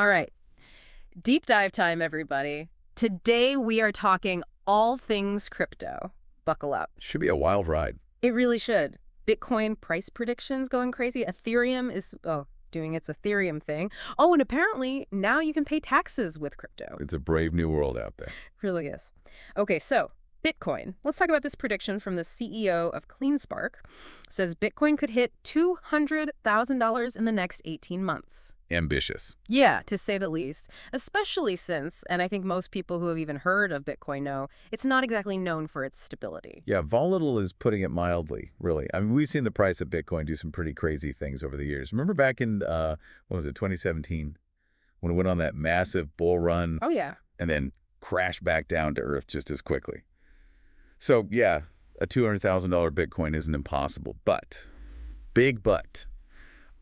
All right. Deep dive time, everybody. Today we are talking all things crypto. Buckle up. Should be a wild ride. It really should. Bitcoin price predictions going crazy. Ethereum is, doing its Ethereum thing. Oh, and apparently now you can pay taxes with crypto. It's a brave new world out there. Really is. Okay, so Bitcoin. Let's talk about this prediction from the CEO of CleanSpark. Says Bitcoin could hit $200,000 in the next 18 months. Ambitious. Yeah, to say the least. Especially since, and I think most people who have even heard of Bitcoin know, it's not exactly known for its stability. Yeah, volatile is putting it mildly, really. I mean, we've seen the price of Bitcoin do some pretty crazy things over the years. Remember back in, 2017, when it went on that massive bull run Oh, yeah. and then crashed back down to earth just as quickly? So, yeah, a $200,000 Bitcoin isn't impossible, but, big but,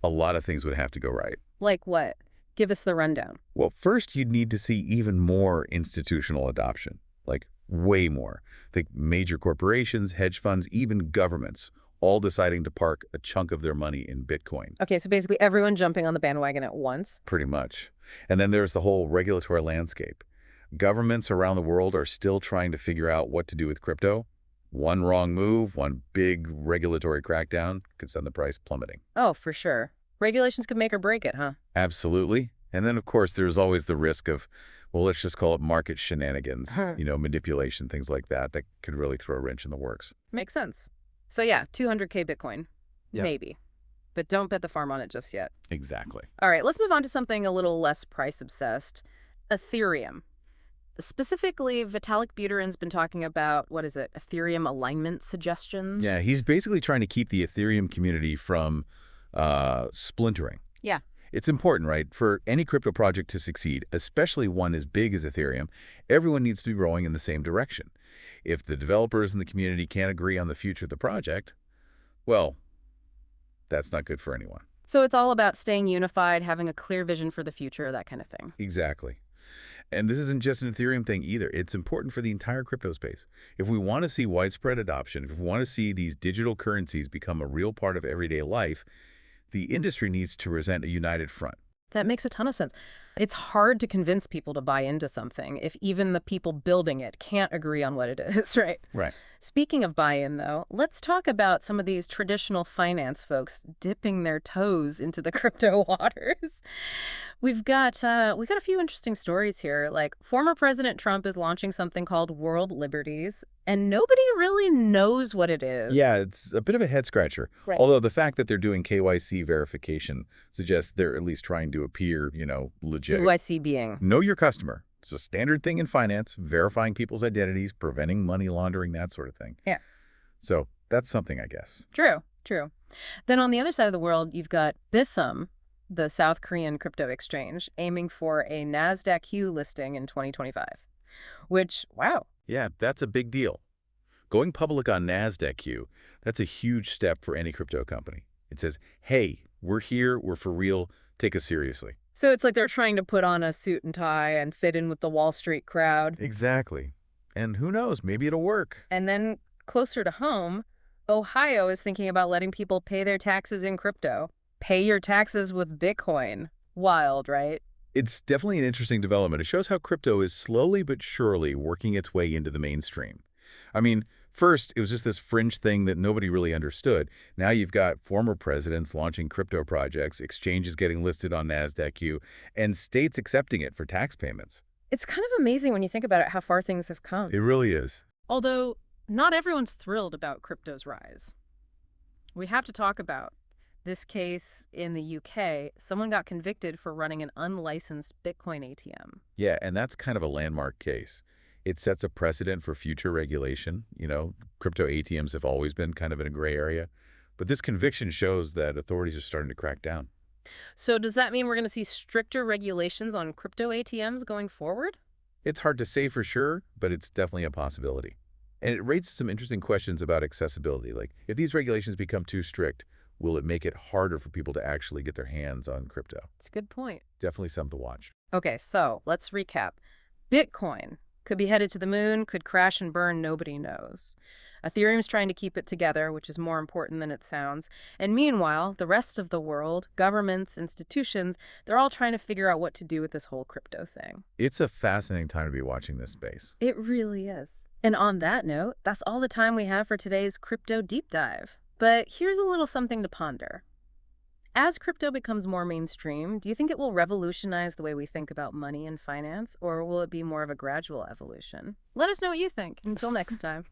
a lot of things would have to go right. Like what? Give us the rundown. Well, first, you'd need to see even more institutional adoption, like way more. Think major corporations, hedge funds, even governments, all deciding to park a chunk of their money in Bitcoin. Okay, so basically everyone jumping on the bandwagon at once. Pretty much. And then there's the whole regulatory landscape. Governments around the world are still trying to figure out what to do with crypto. One wrong move, one big regulatory crackdown could send the price plummeting. Oh, for sure. Regulations could make or break it, huh? Absolutely. And then, of course, there's always the risk of, well, let's just call it market shenanigans, manipulation, things like that, that could really throw a wrench in the works. Makes sense. So yeah, 200K Bitcoin. Yeah. Maybe. But don't bet the farm on it just yet. Exactly. All right, let's move on to something a little less price-obsessed. Ethereum. Specifically, Vitalik Buterin's been talking about, Ethereum alignment suggestions? Yeah, he's basically trying to keep the Ethereum community from splintering. Yeah. It's important, right? For any crypto project to succeed, especially one as big as Ethereum, everyone needs to be rowing in the same direction. If the developers in the community can't agree on the future of the project, well, that's not good for anyone. So it's all about staying unified, having a clear vision for the future, that kind of thing. Exactly. And this isn't just an Ethereum thing either. It's important for the entire crypto space. If we want to see widespread adoption, if we want to see these digital currencies become a real part of everyday life, the industry needs to present a united front. That makes a ton of sense. It's hard to convince people to buy into something if even the people building it can't agree on what it is, right? Right. Speaking of buy-in, though, let's talk about some of these traditional finance folks dipping their toes into the crypto waters. We've got a few interesting stories here. Like, former President Trump is launching something called World Liberties, and nobody really knows what it is. Yeah, it's a bit of a head-scratcher. Right. Although the fact that they're doing KYC verification suggests they're at least trying to appear, legit. So KYC being? Know your customer. It's a standard thing in finance, verifying people's identities, preventing money laundering, that sort of thing. Yeah. So that's something, I guess. True. Then on the other side of the world, you've got Bithumb, the South Korean crypto exchange, aiming for a NASDAQ listing in 2025. Which, wow. Yeah, that's a big deal. Going public on NASDAQ, that's a huge step for any crypto company. It says, hey, we're here, we're for real, take us seriously. So it's like they're trying to put on a suit and tie and fit in with the Wall Street crowd. Exactly. And who knows, maybe it'll work. And then closer to home, Ohio is thinking about letting people pay their taxes in crypto. Pay your taxes with Bitcoin. Wild, right? It's definitely an interesting development. It shows how crypto is slowly but surely working its way into the mainstream. I mean, first, it was just this fringe thing that nobody really understood. Now you've got former presidents launching crypto projects, exchanges getting listed on NASDAQ, and states accepting it for tax payments. It's kind of amazing when you think about it, how far things have come. It really is. Although, not everyone's thrilled about crypto's rise. We have to talk about this case in the UK. Someone got convicted for running an unlicensed Bitcoin ATM. Yeah, and that's kind of a landmark case. It sets a precedent for future regulation. Crypto ATMs have always been kind of in a gray area. But this conviction shows that authorities are starting to crack down. So does that mean we're going to see stricter regulations on crypto ATMs going forward? It's hard to say for sure, but it's definitely a possibility. And it raises some interesting questions about accessibility. Like, if these regulations become too strict, will it make it harder for people to actually get their hands on crypto? It's a good point. Definitely something to watch. Okay, so let's recap. Bitcoin Could be headed to the moon, could crash and burn, nobody knows. Ethereum's trying to keep it together, which is more important than it sounds. And meanwhile, the rest of the world, governments, institutions, they're all trying to figure out what to do with this whole crypto thing. It's a fascinating time to be watching this space. It really is. And on that note, that's all the time we have for today's Crypto Deep Dive. But here's a little something to ponder. As crypto becomes more mainstream, do you think it will revolutionize the way we think about money and finance, or will it be more of a gradual evolution? Let us know what you think. Until next time.